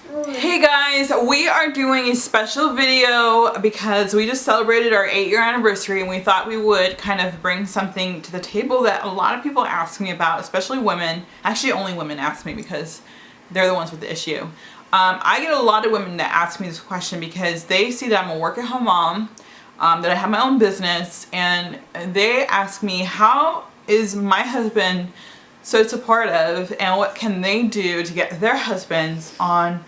Hey guys, we are doing a special video because we just celebrated our 8-year anniversary and we thought we would kind of bring something to the table that a lot of people ask me about, especially women. Actually, only women ask me because they're the ones with the issue. I get a lot of women that ask me this question because they see that I'm a work-at-home mom, that I have my own business, and they ask me, how is my husband so supportive and what can they do to get their husbands on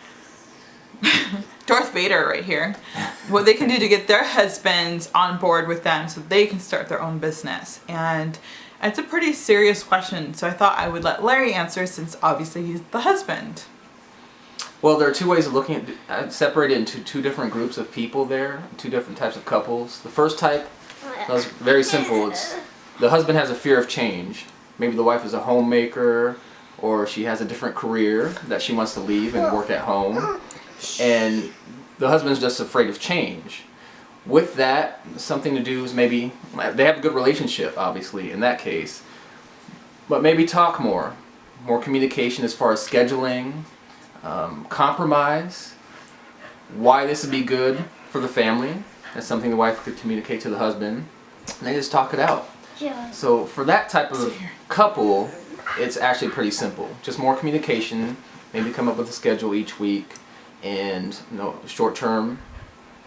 Darth Vader right here, what they can do to get their husbands on board with them so they can start their own business. And it's a pretty serious question, so I thought I would let Larry answer since obviously he's the husband. Well, there are two ways of looking at separated into two different groups of people there, two different types of couples. The first type is very simple. It's the husband has a fear of change. Maybe the wife is a homemaker or she has a different career that she wants to leave and work at home. And the husband's just afraid of change. With that, something to do is maybe, they have a good relationship, obviously, in that case, but maybe talk more communication as far as scheduling, compromise, why this would be good for the family. That's something the wife could communicate to the husband, and they just talk it out. Yeah. So for that type of couple, it's actually pretty simple. Just more communication, maybe come up with a schedule each week, and short-term,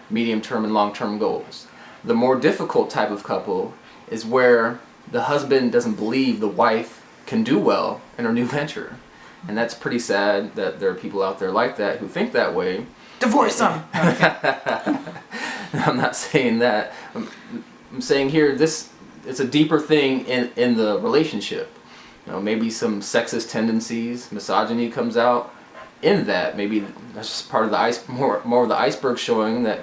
medium-term, and long-term goals. The more difficult type of couple is where the husband doesn't believe the wife can do well in her new venture. And that's pretty sad that there are people out there like that who think that way. Divorce them! I'm not saying that. I'm saying here, it's a deeper thing in the relationship. Maybe some sexist tendencies, misogyny comes out in that. Maybe that's just part of the more of the iceberg, showing that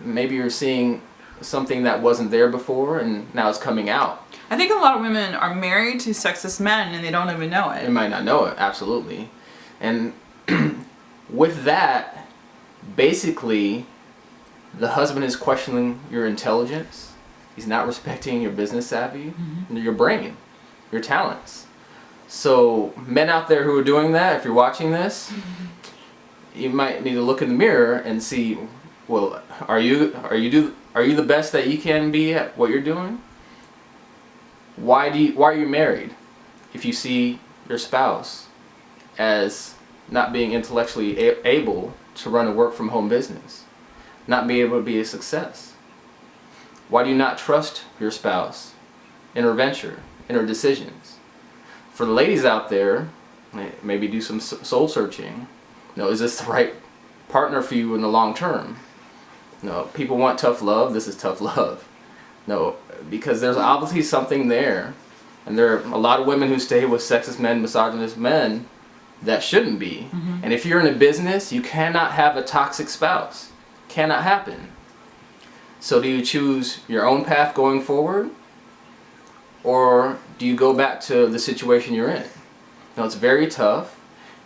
maybe you're seeing something that wasn't there before and now it's coming out. I think a lot of women are married to sexist men and they don't even know it. They might not know it, absolutely. And with that, basically, the husband is questioning your intelligence. He's not respecting your business savvy, your brain, your talents. So men out there who are doing that, if you're watching this, you might need to look in the mirror and see, well, are you the best that you can be at what you're doing? Why are you married if you see your spouse as not being intellectually able to run a work from home business, not being able to be a success? Why do you not trust your spouse in her venture, in her decisions? For the ladies out there, maybe do some soul searching. Is this the right partner for you in the long term? People want tough love. This is tough love. Because there's obviously something there. And there are a lot of women who stay with sexist men, misogynist men that shouldn't be. And if you're in a business, you cannot have a toxic spouse. Cannot happen. So do you choose your own path going forward? Or do you go back to the situation you're in? It's very tough.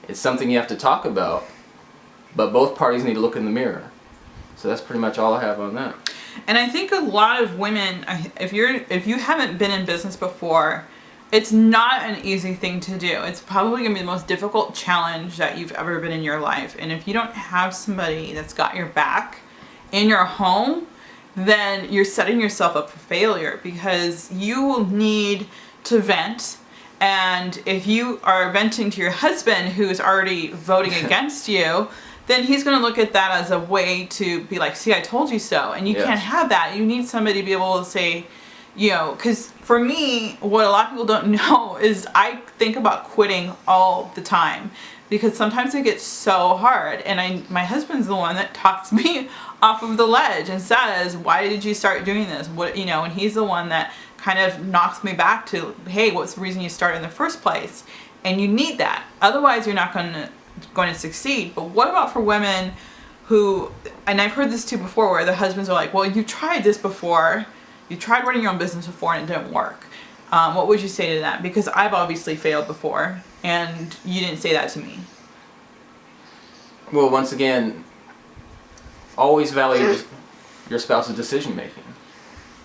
It's something you have to talk about. But both parties need to look in the mirror. So that's pretty much all I have on that. And I think a lot of women, if you haven't been in business before, it's not an easy thing to do. It's probably going to be the most difficult challenge that you've ever been in your life. And if you don't have somebody that's got your back in your home, then you're setting yourself up for failure, because you will need to vent. And if you are venting to your husband who is already voting against you, then he's going to look at that as a way to be like, see, I told you so. And you can't have that. You need somebody to be able to say, because for me, what a lot of people don't know is I think about quitting all the time, because sometimes it gets so hard. And my husband's the one that talks me off of the ledge and says, why did you start doing this? And he's the one that kind of knocks me back to, hey, what's the reason you started in the first place? And you need that. Otherwise, you're not going to succeed. But what about for women who, and I've heard this too before, where the husbands are like, well, you tried this before, you tried running your own business before and it didn't work. What would you say to that? Because I've obviously failed before and you didn't say that to me. Well, once again, always value your spouse's decision making.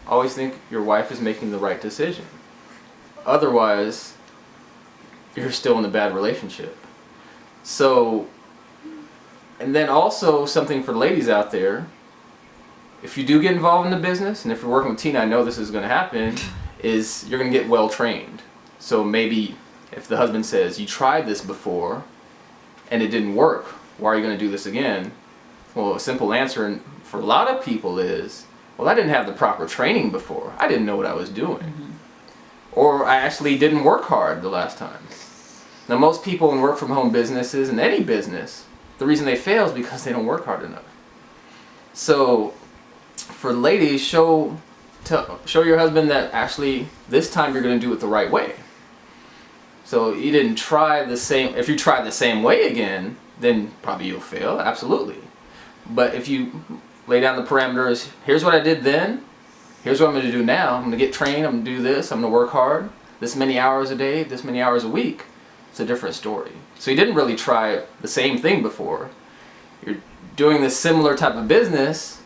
Always think your wife is making the right decision. Otherwise, you're still in a bad relationship. So And then also something for ladies out there, if you do get involved in the business, and if you're working with Tina, I know this is going to happen, is you're going to get well trained. So maybe if the husband says, you tried this before and it didn't work, why are you going to do this again? Well, a simple answer for a lot of people is, well, I didn't have the proper training before. I didn't know what I was doing. Mm-hmm. Or I actually didn't work hard the last time. Now, most people in work from home businesses, in any business, the reason they fail is because they don't work hard enough. So for ladies, show your husband that actually this time you're going to do it the right way. So you didn't try the same. If you try the same way again, then probably you'll fail, absolutely. But if you lay down the parameters, here's what I did then, here's what I'm going to do now. I'm going to get trained, I'm going to do this, I'm going to work hard, this many hours a day, this many hours a week. It's a different story. So you didn't really try the same thing before. You're doing this similar type of business,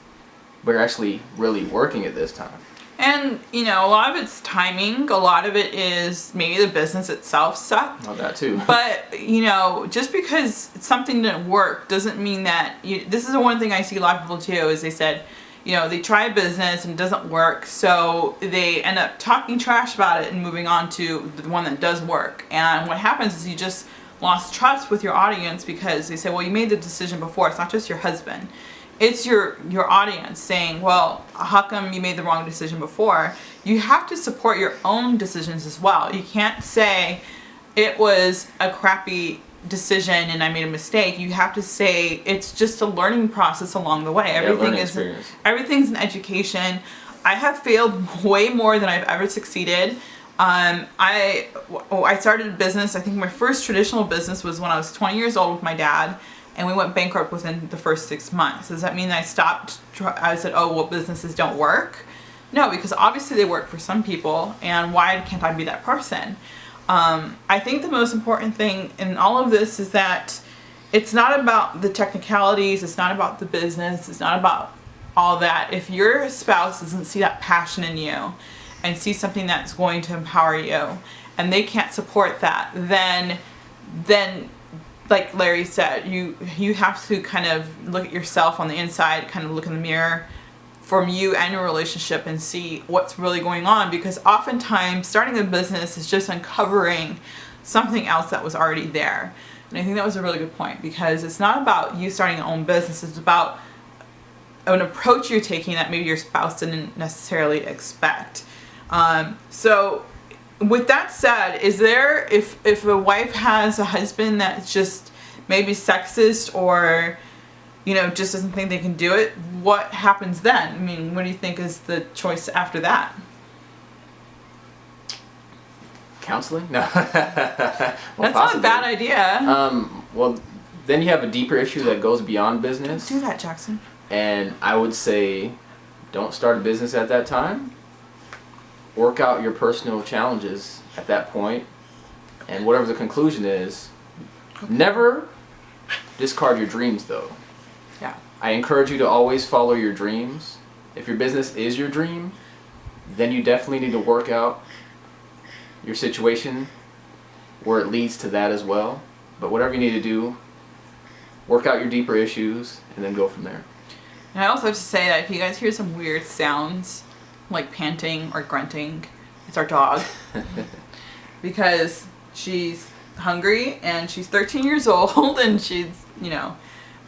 but you're actually really working it this time. And, you know, a lot of it's timing. A lot of it is maybe the business itself sucked. Oh, that too. But, you know, just because something didn't work doesn't mean that this is the one thing I see a lot of people do is they said, you know, they try a business and it doesn't work, so they end up talking trash about it and moving on to the one that does work. And what happens is you just lost trust with your audience because they say, well, you made the decision before. It's not just your husband. It's your audience saying, well, how come you made the wrong decision before? You have to support your own decisions as well. You can't say it was a crappy decision and I made a mistake. You have to say it's just a learning process along the way. Everything's an education. I have failed way more than I've ever succeeded. I started a business. I think my first traditional business was when I was 20 years old with my dad, and we went bankrupt within the first 6 months. Does that mean I stopped? I said, oh, well, businesses don't work? No, because obviously they work for some people, and why can't I be that person? I think the most important thing in all of this is that it's not about the technicalities, it's not about the business, it's not about all that. If your spouse doesn't see that passion in you and see something that's going to empower you, and they can't support that, then like Larry said, you have to kind of look at yourself on the inside, kind of look in the mirror from you and your relationship and see what's really going on, because oftentimes starting a business is just uncovering something else that was already there. And I think that was a really good point, because it's not about you starting your own business, it's about an approach you're taking that maybe your spouse didn't necessarily expect. So with that said, is there, if a wife has a husband that's just maybe sexist or, you know, just doesn't think they can do it, what happens then? I mean, what do you think is the choice after that? Counseling? No. Well, that's possibly. not a bad idea. Well, then you have a deeper issue that goes beyond business. Don't do that, Jackson. And I would say, don't start a business at that time. Work out your personal challenges at that point, and whatever the conclusion is, never discard your dreams though. Yeah. I encourage you to always follow your dreams. If your business is your dream, then you definitely need to work out your situation where it leads to that as well. But whatever you need to do, work out your deeper issues and then go from there. And I also have to say that if you guys hear some weird sounds, like panting or grunting, it's our dog. Because she's hungry and she's 13 years old and she's, you know,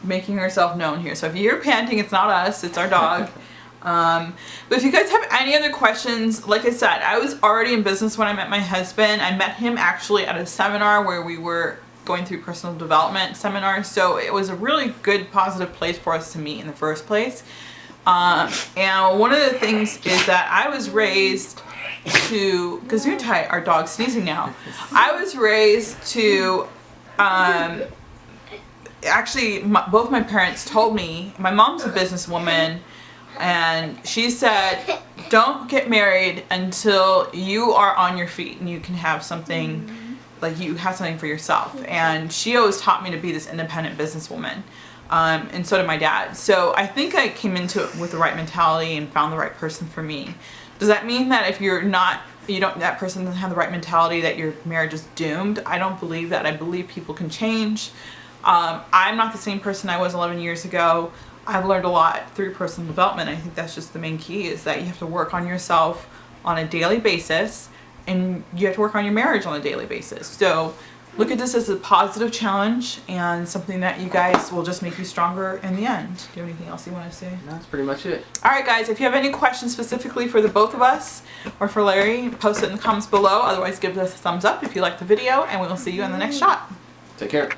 making herself known here. So if you hear panting, it's not us, it's our dog. But if you guys have any other questions, like I said, I was already in business when I met my husband. I met him actually at a seminar where we were going through personal development seminars. So it was a really good, positive place for us to meet in the first place. And one of the things is that I was raised to, Gesundheit, our dog's sneezing now. I was raised to, actually, both my parents told me, my mom's a businesswoman, and she said, don't get married until you are on your feet and you can have something, like you have something for yourself. And she always taught me to be this independent businesswoman. And so did my dad. So I think I came into it with the right mentality and found the right person for me. Does that mean that if you're not, that person doesn't have the right mentality, that your marriage is doomed? I don't believe that. I believe people can change. I'm not the same person I was 11 years ago. I've learned a lot through personal development. I think that's just the main key, is that you have to work on yourself on a daily basis, and you have to work on your marriage on a daily basis. So look at this as a positive challenge and something that you guys will just make you stronger in the end. Do you have anything else you want to say? No, that's pretty much it. All right, guys, if you have any questions specifically for the both of us or for Larry, post it in the comments below. Otherwise, give us a thumbs up if you like the video, and we will see you in the next shot. Take care.